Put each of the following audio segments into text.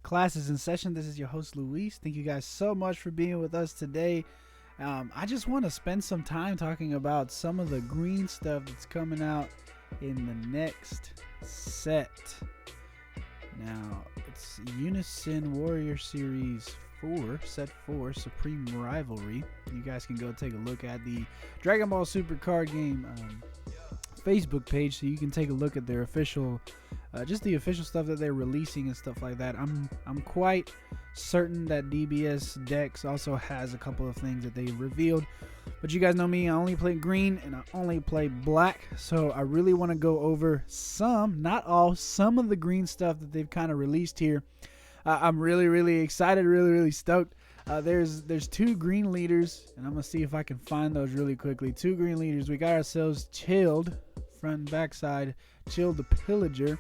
Class is in session. This is your host, Luis. Thank you guys so much for being with us today. I just want to spend some time talking about some of the green stuff that's coming out in the next set. Now, it's Unison Warrior Series 4, Set 4, Supreme Rivalry. You guys can go take a look at the Dragon Ball Super card game Facebook page, so you can take a look at their official, just the official stuff that they're releasing and stuff like that. I'm quite certain that DBS Decks also has a couple of things that they revealed, but you guys know me, I only play green and I only play black, so I really want to go over some, not all, some of the green stuff that they've kind of released here. I'm really excited, really stoked. There's two green leaders, and I'm gonna see if I can find those really quickly. Two green leaders. We got ourselves Chilled, front and back side, Chilled the Pillager,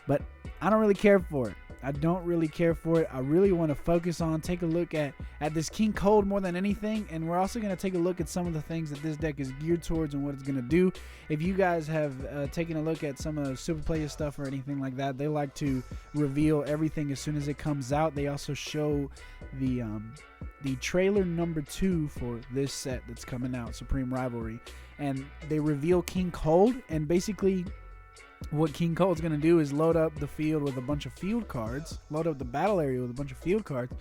but I don't really care for it. I don't really care for it. I really want to focus on, take a look at this King Cold more than anything, and we're also going to take a look at some of the things that this deck is geared towards and what it's going to do. If you guys have taken a look at some of the Super Player stuff or anything like that, they like to reveal everything as soon as it comes out. They also show the trailer number 2 for this set that's coming out, Supreme Rivalry, and they reveal King Cold, and basically what King Cold's going to do is load up the field with a bunch of field cards, load up the battle area with a bunch of field cards,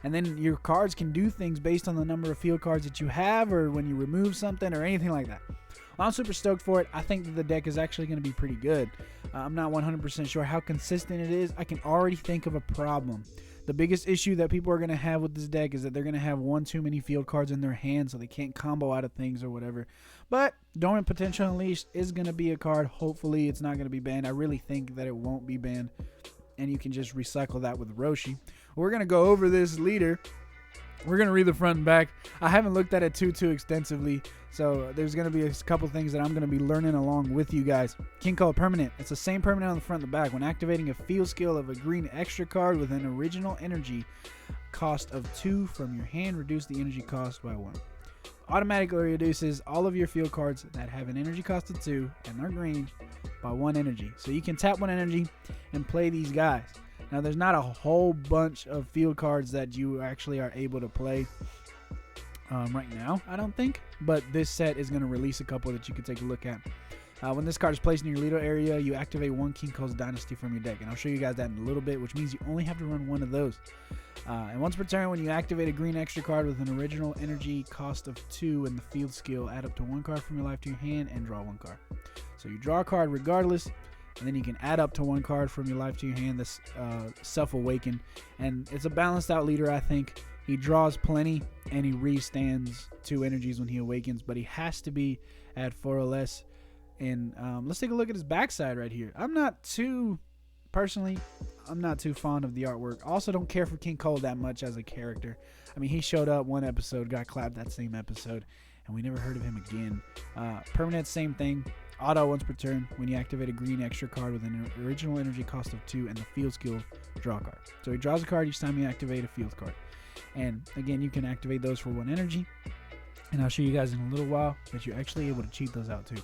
and then your cards can do things based on the number of field cards that you have, or when you remove something or anything like that. Well, I'm super stoked for it. I think that the deck is actually going to be pretty good. I'm not 100% sure how consistent it is. I can already think of a problem. The biggest issue that people are going to have with this deck is that they're going to have one too many field cards in their hand, so they can't combo out of things or whatever. But Dormant Potential Unleashed is going to be a card. Hopefully it's not going to be banned. I really think that it won't be banned, and you can just recycle that with Roshi. We're going to go over this leader. We're going to read the front and back. I haven't looked at it too extensively, so there's going to be a couple things that I'm going to be learning along with you guys. King Cold permanent. It's the same permanent on the front and the back. When activating a field skill of a green extra card with an original energy cost of 2 from your hand, reduce the energy cost by 1. Automatically reduces all of your field cards that have an energy cost of 2 and they're green by 1 energy. So you can tap 1 energy and play these guys. Now, there's not a whole bunch of field cards that you actually are able to play right now, I don't think. But this set is going to release a couple that you can take a look at. When this card is placed in your leader area, you activate 1 King Cold's Dynasty from your deck. And I'll show you guys that in a little bit, which means you only have to run 1 of those. And once per turn, when you activate a green extra card with an original energy cost of 2 and the field skill, add up to 1 card from your life to your hand and draw 1 card. So you draw a card regardless. And then you can add up to 1 card from your life to your hand, this Self-Awaken. And it's a balanced out leader, I think. He draws plenty, and he restands 2 energies when he awakens. But he has to be at 4 or less. And let's take a look at his backside right here. Personally, I'm not too fond of the artwork. I also don't care for King Cold that much as a character. I mean, he showed up one episode, got clapped that same episode, and we never heard of him again. Permanent, same thing. Auto once per turn. When you activate a green extra card with an original energy cost of 2 and the field skill, draw a card. So he draws a card each time you activate a field card. And again, you can activate those for 1 energy. And I'll show you guys in a little while that you're actually able to cheat those out too.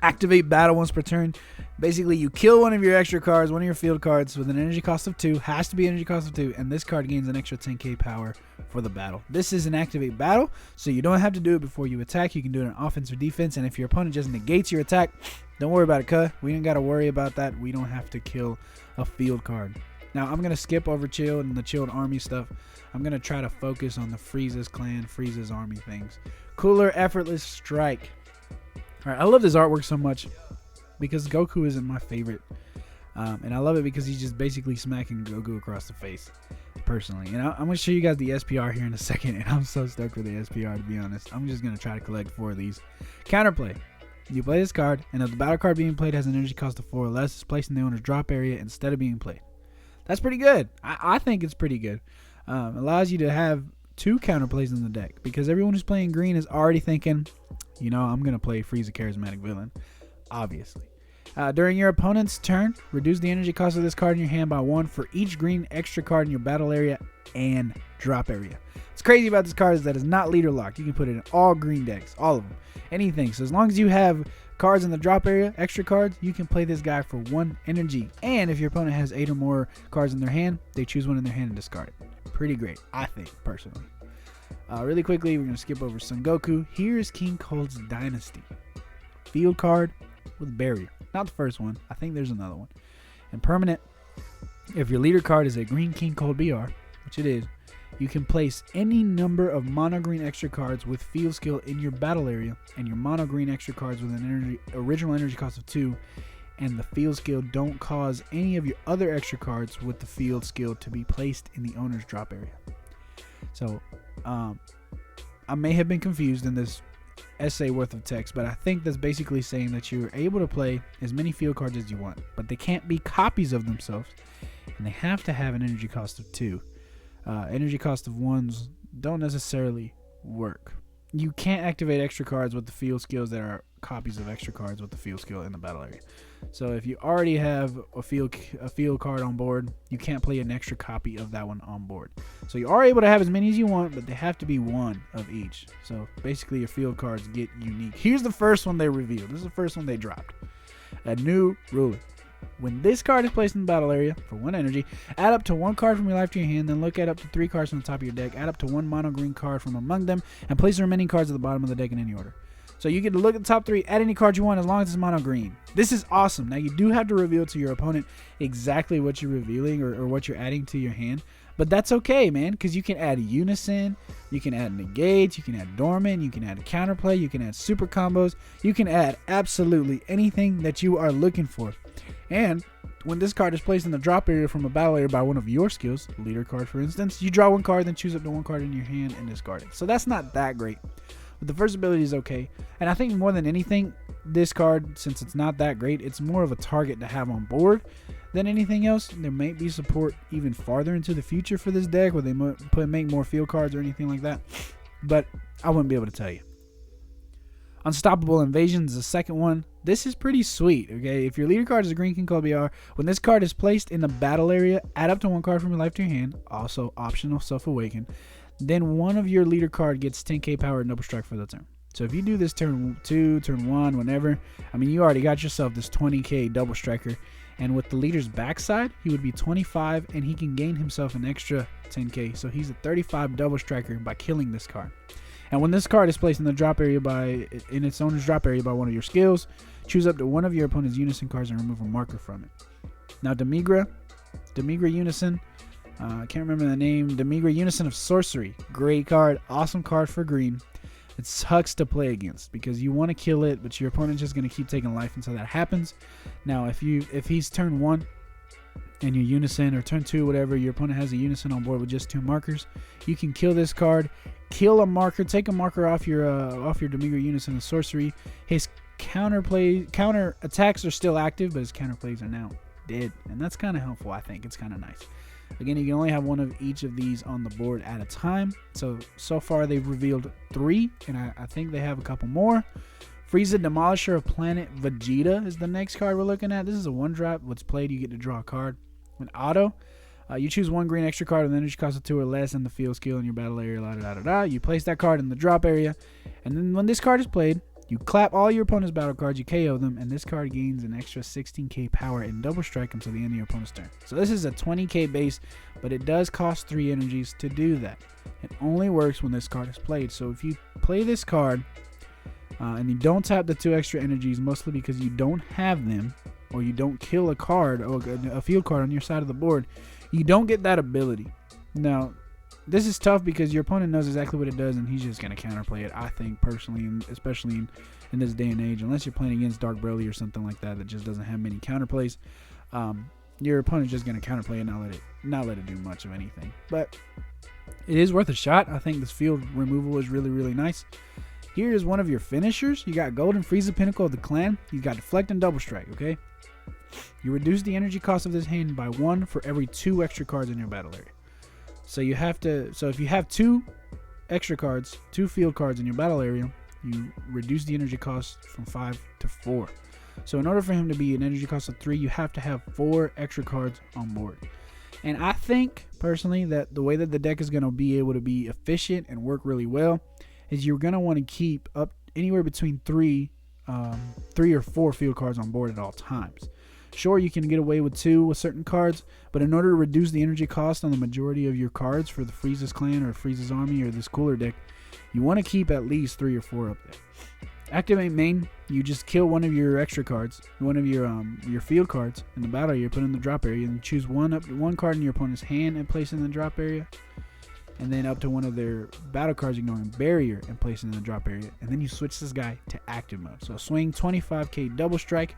Activate battle once per turn. Basically, you kill one of your extra cards, one of your field cards with an energy cost of 2. Has to be energy cost of 2. And this card gains an extra 10k power for the battle. This is an activate battle, so you don't have to do it before you attack. You can do it on offense or defense. And if your opponent just negates your attack, don't worry about it, cuh. We ain't got to worry about that. We don't have to kill a field card. Now, I'm going to skip over Chilled and the Chilled army stuff. I'm going to try to focus on the Frieza's clan, Frieza's army things. Cooler, Effortless Strike. All right, I love this artwork so much because Goku isn't my favorite. And I love it because he's just basically smacking Goku across the face, personally. And I'm going to show you guys the SPR here in a second, and I'm so stoked for the SPR, to be honest. I'm just going to try to collect 4 of these. Counterplay. You play this card, and if the battle card being played has an energy cost of 4 or less, it's placed in the owner's drop area instead of being played. That's pretty good. I think it's pretty good. Allows you to have 2 counterplays in the deck because everyone who's playing green is already thinking, you know, I'm going to play Frieza Charismatic Villain, obviously. During your opponent's turn, reduce the energy cost of this card in your hand by 1 for each green extra card in your battle area and drop area. What's crazy about this card is that it's not leader locked. You can put it in all green decks, all of them, anything. So as long as you have cards in the drop area, extra cards, you can play this guy for 1 energy. And if your opponent has 8 or more cards in their hand, they choose one in their hand and discard it. Pretty great, I think, personally. Really quickly, we're going to skip over Son Goku. Here's King Cold's Dynasty. Field card with barrier. Not the first one. I think there's another one. And permanent, if your leader card is a green King Cold BR, which it is, you can place any number of mono green extra cards with field skill in your battle area, and your mono green extra cards with an original energy cost of 2, and the field skill don't cause any of your other extra cards with the field skill to be placed in the owner's drop area. So, I may have been confused in this essay worth of text, but I think that's basically saying that you're able to play as many field cards as you want, but they can't be copies of themselves, and they have to have an energy cost of 2. Energy cost of 1s don't necessarily work. You can't activate extra cards with the field skills that are copies of extra cards with the field skill in the battle area. So if you already have a field card on board, you can't play an extra copy of that one on board. So you are able to have as many as you want, but they have to be 1 of each. So basically your field cards get unique. Here's the first one they revealed. This is the first one they dropped. A new ruler. When this card is placed in the battle area for 1 energy, add up to 1 card from your life to your hand, then look at up to 3 cards from the top of your deck, add up to 1 mono green card from among them, and place the remaining cards at the bottom of the deck in any order. So you get to look at the top 3, add any card you want as long as it's mono green. This is awesome. Now you do have to reveal to your opponent exactly what you're revealing or what you're adding to your hand. But that's okay, man, because you can add Unison, you can add Negates, you can add Dormant, you can add Counterplay, you can add Super Combos, you can add absolutely anything that you are looking for. And when this card is placed in the drop area from a battle area by one of your skills, leader card for instance, you draw 1 card, then choose up to 1 card in your hand and discard it. So that's not that great. But the first ability is okay. And I think more than anything, this card, since it's not that great, it's more of a target to have on board than anything else. There may be support even farther into the future for this deck where they make more field cards or anything like that. But I wouldn't be able to tell you. Unstoppable Invasion is the second one. This is pretty sweet, okay? If your leader card is a green King Cold BR, when this card is placed in the battle area, add up to 1 card from your life to your hand, also optional Self-Awaken. Then one of your leader card gets 10k power and double strike for the turn. So if you do this turn 2, turn 1, whenever, I mean, you already got yourself this 20k double striker. And with the leader's backside, he would be 25, and he can gain himself an extra 10k. So he's a 35 double striker by killing this card. And when this card is placed in the drop area in its owner's drop area by one of your skills, choose up to 1 of your opponent's Unison cards and remove a marker from it. Now Demigra Unison, I can't remember the name. Demigra Unison of Sorcery, great card, awesome card for green. It sucks to play against because you want to kill it, but your opponent's just going to keep taking life until that happens. Now if he's turn 1 and your Unison, or turn 2, whatever, your opponent has a Unison on board with just 2 markers, you can kill this card, kill a marker, take a marker off your Demigra Unison of Sorcery. His counter attacks are still active, but his counter plays are now dead, and that's kind of helpful. I think it's kind of nice. Again, you can only have 1 of each of these on the board at a time. So far they've revealed 3, and I think they have a couple more. Frieza Demolisher of Planet Vegeta is the next card we're looking at. This is a 1-drop. What's played, you get to draw a card. When auto, you choose 1 green extra card with energy cost of 2 or less and the field skill in your battle area. You place that card in the drop area, and then when this card is played, you clap all your opponent's battle cards, you KO them, and this card gains an extra 16k power and double strike until the end of your opponent's turn. So this is a 20k base, but it does cost 3 energies to do that. It only works when this card is played. So if you play this card and you don't tap the 2 extra energies, mostly because you don't have them, or you don't kill a card or a field card on your side of the board, you don't get that ability. Now, this is tough because your opponent knows exactly what it does, and he's just going to counterplay it, I think, personally, and especially in this day and age. Unless you're playing against Dark Broly or something like that just doesn't have many counterplays, your opponent's just going to counterplay and not let it do much of anything. But it is worth a shot. I think this field removal is really, really nice. Here is one of your finishers. You got Golden Frieza Pinnacle of the Clan. You got Deflect and Double Strike, okay? You reduce the energy cost of this hand by 1 for every 2 extra cards in your battle area. So if you have 2 extra cards, 2 field cards in your battle area, you reduce the energy cost from 5 to 4. So in order for him to be an energy cost of 3, you have to have 4 extra cards on board. And I think, personally, that the way that the deck is going to be able to be efficient and work really well is you're going to want to keep up anywhere between three or four field cards on board at all times. Sure, you can get away with 2 with certain cards, but in order to reduce the energy cost on the majority of your cards for the Freeze's Clan or Freeze's Army or this cooler deck, you want to keep at least 3 or 4 up there. Activate main, you just kill one of your extra cards, one of your field cards in the battle area, put in the drop area, and choose one card in your opponent's hand and place it in the drop area, and then up to one of their battle cards ignoring barrier and place it in the drop area, and then you switch this guy to active mode. So swing 25k double strike,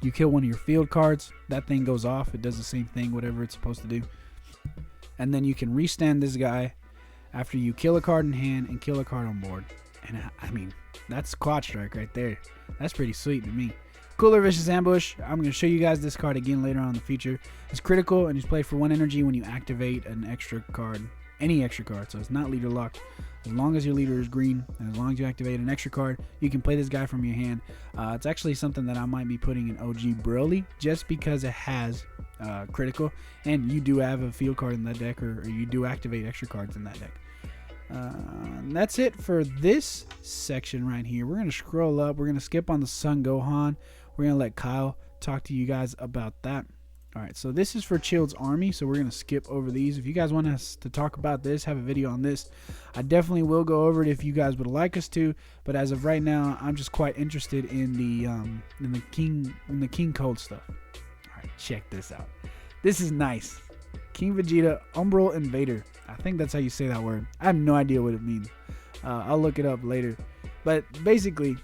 you kill one of your field cards, that thing goes off, it does the same thing, whatever it's supposed to do, and then you can restand this guy after you kill a card in hand and kill a card on board. And I mean, that's quad strike right there. That's pretty sweet to me. Cooler Vicious Ambush. I'm going to show you guys this card again later on in the feature. It's critical and it's played for 1 energy when you activate an extra card, any extra card. So it's not leader locked. As long as your leader is green and as long as you activate an extra card, you can play this guy from your hand. It's actually something that I might be putting in OG Broly just because it has critical, and you do have a field card in that deck, or you do activate extra cards in that deck. That's it for this section right here. We're going to scroll up. We're going to skip on the Son Gohan. We're going to let Kyle talk to you guys about that. All right, so this is for Chilled's Army, so we're going to skip over these. If you guys want us to talk about this, have a video on this, I definitely will go over it if you guys would like us to, but as of right now, I'm just quite interested in the King Cold stuff. All right, check this out. This is nice. King Vegeta Umbral Invader. I think that's how you say that word. I have no idea what it means. I'll look it up later. But basically,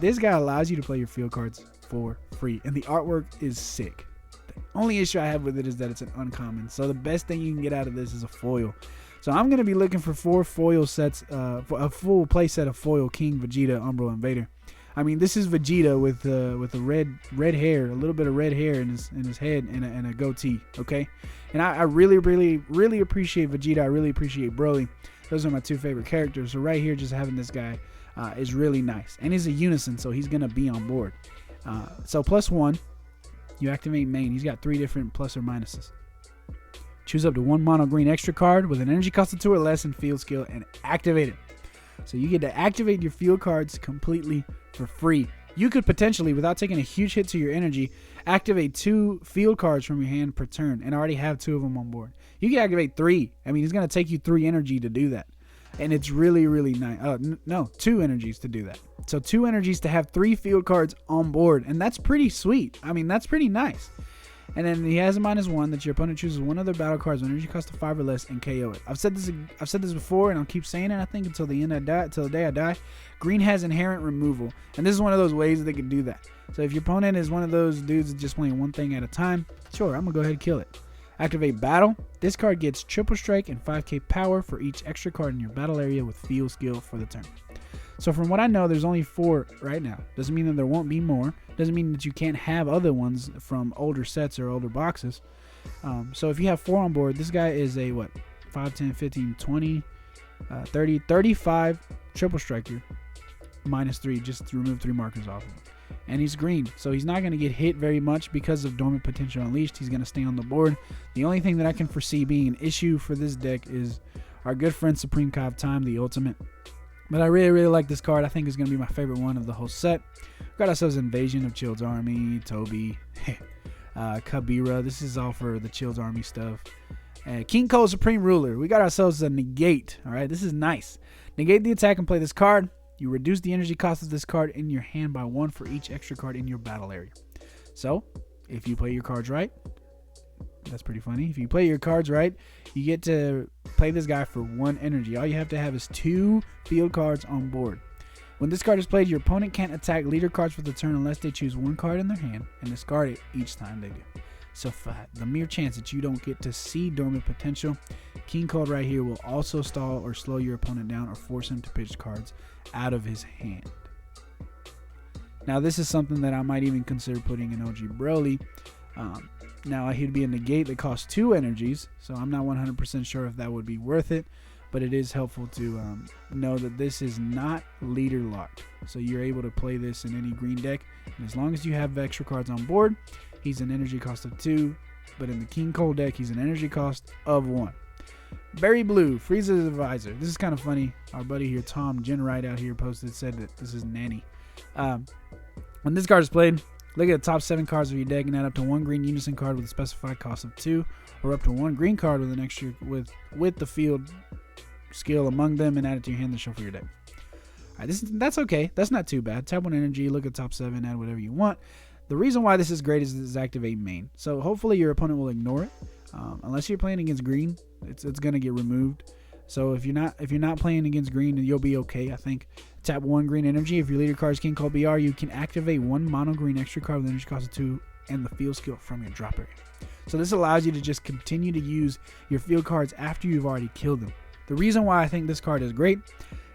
this guy allows you to play your field cards for free, and the artwork is sick. The only issue I have with it is that it's an uncommon. So the best thing you can get out of this is a foil. So I'm going to be looking for 4 foil sets, for a full play set of foil King Vegeta Umbral Invader. I mean, this is Vegeta with a red hair, a little bit of red hair in his head, and a goatee. Okay, and I really appreciate Vegeta. I really appreciate Broly. Those are my 2 favorite characters. So right here, just having this guy is really nice, and he's a unison, so he's gonna be on board. So +1, you activate main. He's got 3 different plus or minuses. Choose up to 1 mono green extra card with an energy cost of 2 or less and field skill, and activate it. So you get to activate your field cards completely for free. You could potentially, without taking a huge hit to your energy, activate 2 field cards from your hand per turn and already have 2 of them on board. You can activate 3. I mean, it's going to take you 3 energy to do that. And it's really nice. No, 2 energies to do that. So 2 energies to have 3 field cards on board. And that's pretty sweet. I mean, that's pretty nice. And then he has a -1 that your opponent chooses 1 other battle cards with energy cost of 5 or less and KO it. I've said this before, and I'll keep saying it. I think until the day I die. Green has inherent removal, and this is one of those ways they can do that. So if your opponent is one of those dudes that's just playing one thing at a time, sure, I'm gonna go ahead and kill it. Activate battle. This card gets triple strike and 5k power for each extra card in your battle area with field skill for the turn. So from what I know, there's only 4 right now. Doesn't mean that there won't be more. Doesn't mean that you can't have other ones from older sets or older boxes. So if you have 4 on board, this guy is a, 5, 10, 15, 20, 30, 35 triple striker. -3, just to remove 3 markers off of him. And he's green, so he's not going to get hit very much because of Dormant Potential Unleashed. He's going to stay on the board. The only thing that I can foresee being an issue for this deck is our good friend Supreme Kai of Time, the Ultimate. But I really like this card. I think it's going to be my favorite one of the whole set. We've got ourselves Invasion of Chilled's Army, Toby, Kabira. This is all for the Chilled's Army stuff. King Cold Supreme Ruler. We got ourselves a Negate. All right, this is nice. Negate the attack and play this card. You reduce the energy cost of this card in your hand by 1 for each extra card in your battle area. So, if you play your cards right, that's pretty funny. If you play your cards right, you get to play this guy for 1 energy. All you have to have is 2 field cards on board. When this card is played, your opponent can't attack leader cards for the turn unless they choose 1 card in their hand and discard it each time they do. So for the mere chance that you don't get to see Dormant Potential, King Cold right here will also stall or slow your opponent down or force him to pitch cards out of his hand. Now this is something that I might even consider putting in OG Broly. Now he'd be a negate that costs 2 energies, so I'm not 100% sure if that would be worth it, but it is helpful to know that this is not leader locked. So you're able to play this in any green deck, and as long as you have extra cards on board, he's an energy cost of 2, but in the King Cold deck, he's an energy cost of 1. Berry Blue, Frieza's Advisor. This is kind of funny. Our buddy here, Tom Genwright out here said that this is nanny. When this card is played, look at the top 7 cards of your deck and add up to 1 green unison card with a specified cost of 2, or up to 1 green card with an extra with the field skill among them, and add it to your hand to shuffle your deck. All right, that's okay. That's not too bad. Tap 1 energy, look at the top 7, add whatever you want. The reason why this is great is this activate main. So hopefully your opponent will ignore it. Unless you're playing against green, it's gonna get removed. So if you're not playing against green, you'll be okay, I think. Tap 1 green energy. If your leader card is King Cold BR, you can activate 1 mono green extra card with energy cost of 2 and the field skill from your drop area. So this allows you to just continue to use your field cards after you've already killed them. The reason why I think this card is great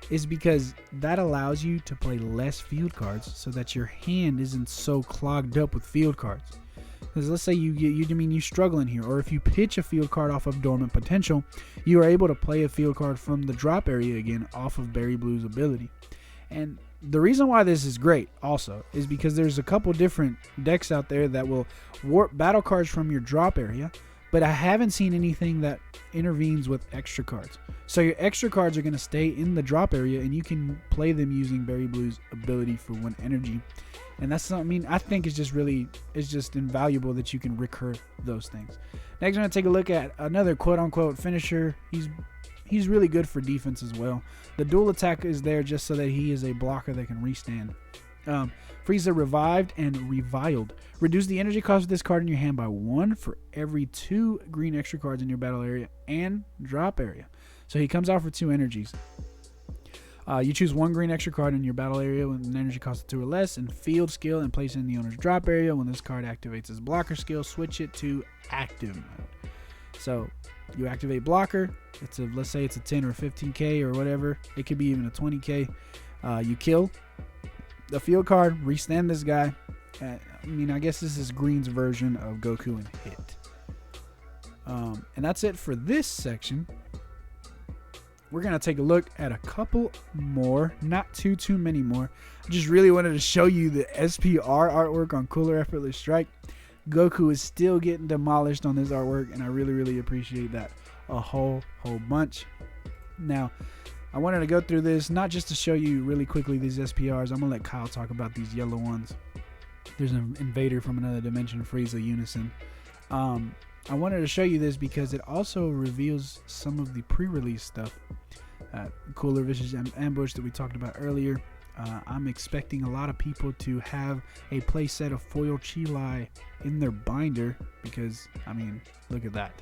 is because that allows you to play less field cards so that your hand isn't so clogged up with field cards. Because let's say you struggle in here, or if you pitch a field card off of Dormant Potential, you are able to play a field card from the drop area again off of Berry Blue's ability. And the reason why this is great also is because there's a couple different decks out there that will warp battle cards from your drop area, but I haven't seen anything that intervenes with extra cards. So your extra cards are going to stay in the drop area, and you can play them using Berry Blue's ability for 1 energy. And that's something I think is just invaluable that you can recur those things. Next, I'm going to take a look at another quote-unquote finisher. He's really good for defense as well. The dual attack is there just so that he is a blocker that can restand. Frieza Revived and Reviled. Reduce the energy cost of this card in your hand by 1 for every 2 green extra cards in your battle area and drop area. So he comes out for 2 energies. You choose 1 green extra card in your battle area with an energy cost of 2 or less and field skill, and place it in the owner's drop area. When this card activates his blocker skill, switch it to active mode. So you activate blocker. Let's say it's a 10 or 15k or whatever. It could be even a 20k. You kill the field card, restand this guy. I guess this is green's version of Goku and hit. And that's it for this section. We're going to take a look at a couple more, not too many more. I just really wanted to show you the SPR artwork on Cooler Effortless Strike. Goku is still getting demolished on this artwork, and I really appreciate that a whole bunch. Now, I wanted to go through this not just to show you really quickly these SPRs. I'm going to let Kyle talk about these yellow ones. There's an Invader from Another Dimension, Frieza Unison. I wanted to show you this because it also reveals some of the pre-release stuff. Cooler Vicious Ambush that we talked about earlier. I'm expecting a lot of people to have a play set of foil Chilai in their binder because, look at that.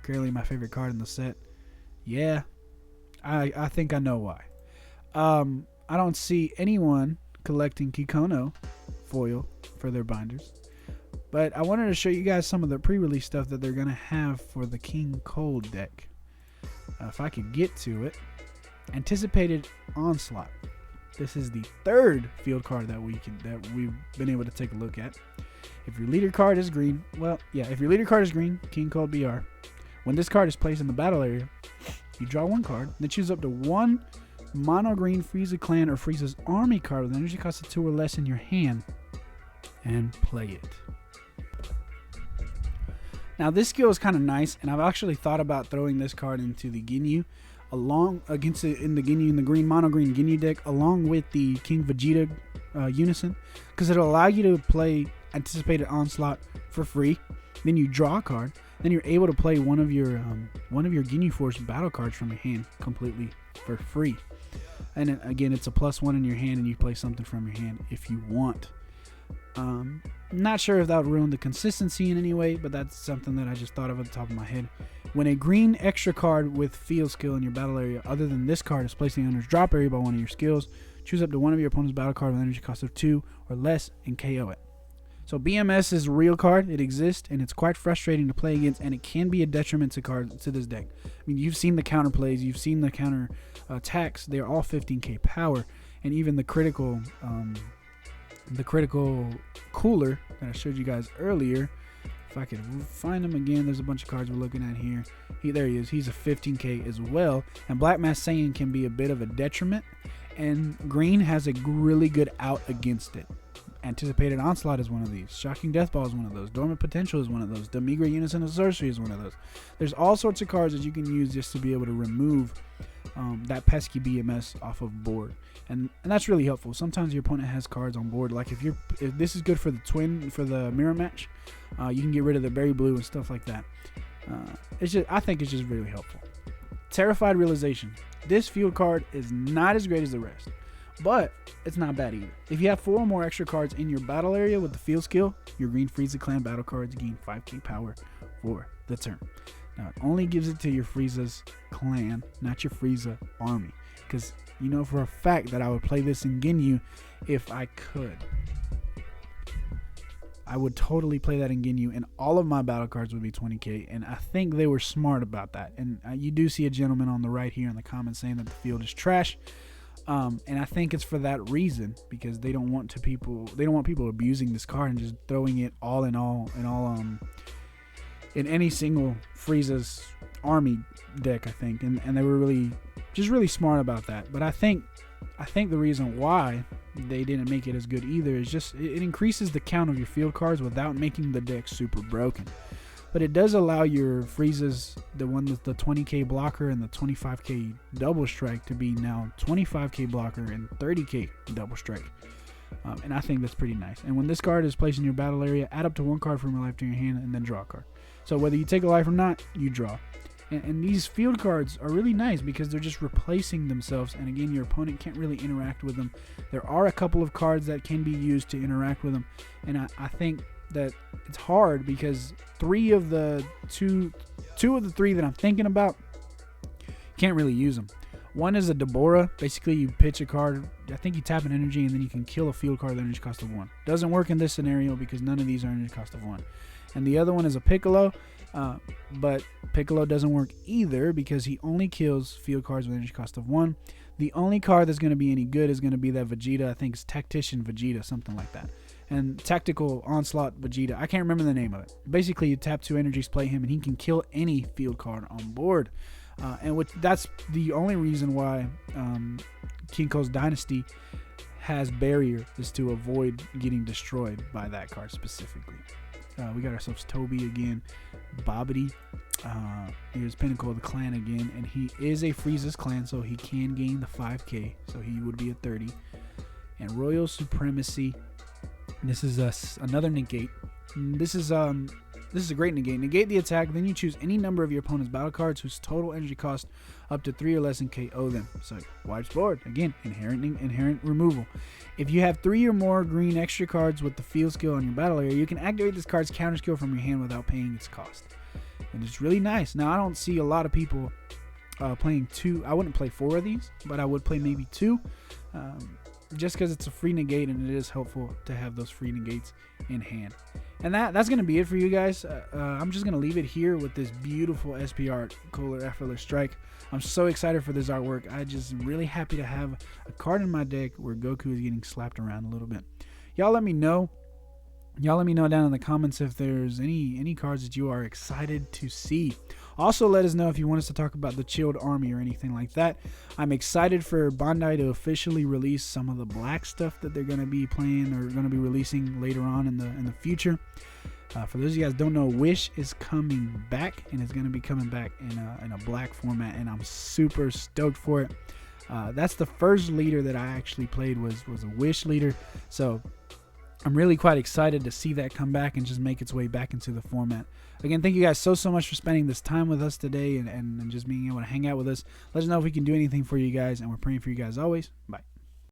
Currently my favorite card in the set. Yeah, I think I know why. I don't see anyone collecting Kikono foil for their binders. But I wanted to show you guys some of the pre-release stuff that they're going to have for the King Cold deck. If I could get to it. Anticipated Onslaught. This is the 3rd field card that we've been able to take a look at. If your leader card is green, if your leader card is green, King Cold BR. When this card is placed in the battle area, you draw 1 card, then choose up to 1 mono green Frieza Clan or Frieza's Army card with energy cost of 2 or less in your hand, and play it. Now this skill is kind of nice, and I've actually thought about throwing this card into the Ginyu in the green mono green Ginyu deck along with the King Vegeta Unison, because it'll allow you to play Anticipated Onslaught for free. Then you draw a card, then you're able to play one of your Ginyu Force battle cards from your hand completely for free. And again, it's a +1 in your hand, and you play something from your hand if you want. Not sure if that would ruin the consistency in any way, but that's something that I just thought of at the top of my head. When a green extra card with field skill in your battle area other than this card is placed in the owner's drop area by one of your skills, choose up to 1 of your opponent's battle card with energy cost of 2 or less and KO it. So BMS is a real card. It exists, and it's quite frustrating to play against, and it can be a detriment to this deck. You've seen the counter plays, you've seen the counter attacks. They're all 15k power, and even the critical cooler that I showed you guys earlier. If I could find him again, there's a bunch of cards we're looking at here. There he is. He's a 15k as well. And Black Mass Saiyan can be a bit of a detriment, and green has a really good out against it. Anticipated Onslaught is one of these. Shocking Deathball is one of those. Dormant Potential is one of those. Demigra Unison of Sorcery is one of those. There's all sorts of cards that you can use just to be able to remove that pesky BMS off of board, and that's really helpful. Sometimes your opponent has cards on board, like if this is good for the mirror match, you can get rid of the Berry Blue and stuff like that. I think it's just really helpful. Terrified Realization. This field card is not as great as the rest, but it's not bad either. If you have 4 or more extra cards in your battle area with the field skill, your green Frieza clan battle cards gain 5k power for the turn. Now, it only gives it to your Frieza's clan, not your Frieza army. Because you know for a fact that I would play this in Ginyu if I could. I would totally play that in Ginyu, and all of my battle cards would be 20k, and I think they were smart about that. And you do see a gentleman on the right here in the comments saying that the field is trash. And I think it's for that reason, because they don't want people abusing this card and just throwing it all in any single Frieza's army deck, I think, and they were really smart about that. But I think the reason why they didn't make it as good either is just it increases the count of your field cards without making the deck super broken. But it does allow your Frieza's, the one with the 20k blocker and the 25k double strike, to be now 25k blocker and 30k double strike. And I think that's pretty nice. And when this card is placed in your battle area, add up to 1 card from your life to your hand and then draw a card. So whether you take a life or not, you draw. And these field cards are really nice because they're just replacing themselves. And again, your opponent can't really interact with them. There are a couple of cards that can be used to interact with them. And I think that it's hard because two of the 3 that I'm thinking about, can't really use them. One is a Deborah. Basically, you pitch a card. I think you tap an energy, and then you can kill a field card with energy cost of 1. Doesn't work in this scenario because none of these are energy cost of 1. And the other one is a Piccolo, but Piccolo doesn't work either because he only kills field cards with energy cost of 1. The only card that's going to be any good is going to be that Vegeta. I think it's Tactician Vegeta, something like that. And Tactical Onslaught Vegeta. I can't remember the name of it. Basically, you tap 2 energies, play him, and he can kill any field card on board. That's the only reason why Kinko's Dynasty has barrier, is to avoid getting destroyed by that card specifically. We got ourselves Toby again. Bobbity. Here's Pinnacle of the Clan again. And he is a Frieza's clan, so he can gain the 5k. So he would be a 30. And Royal Supremacy. This is another negate. This is a great negate. Negate the attack, then you choose any number of your opponent's battle cards whose total energy cost up to 3 or less and KO them. So wipes board. Again, inherent removal. If you have 3 or more green extra cards with the field skill on your battle area, you can activate this card's counter skill from your hand without paying its cost. And it's really nice. Now, I don't see a lot of people playing 2. I wouldn't play 4 of these, but I would play maybe 2. Just because it's a free negate, and it is helpful to have those free negates in hand. And that's going to be it for you guys. I'm just going to leave it here with this beautiful SP art, Kohler Effortless Strike. I'm so excited for this artwork. I just am really happy to have a card in my deck where Goku is getting slapped around a little bit. Y'all let me know. Y'all let me know down in the comments if there's any cards that you are excited to see. Also, let us know if you want us to talk about the Chilled Army or anything like that. I'm excited for Bandai to officially release some of the black stuff that they're going to be playing or going to be releasing later on in the future. For those of you guys who don't know, Wish is coming back, and it's going to be coming back in a black format, and I'm super stoked for it. That's the first leader that I actually played was a Wish leader, so I'm really quite excited to see that come back and just make its way back into the format. Again, thank you guys so much for spending this time with us today and just being able to hang out with us. Let us know if we can do anything for you guys, and we're praying for you guys always. Bye.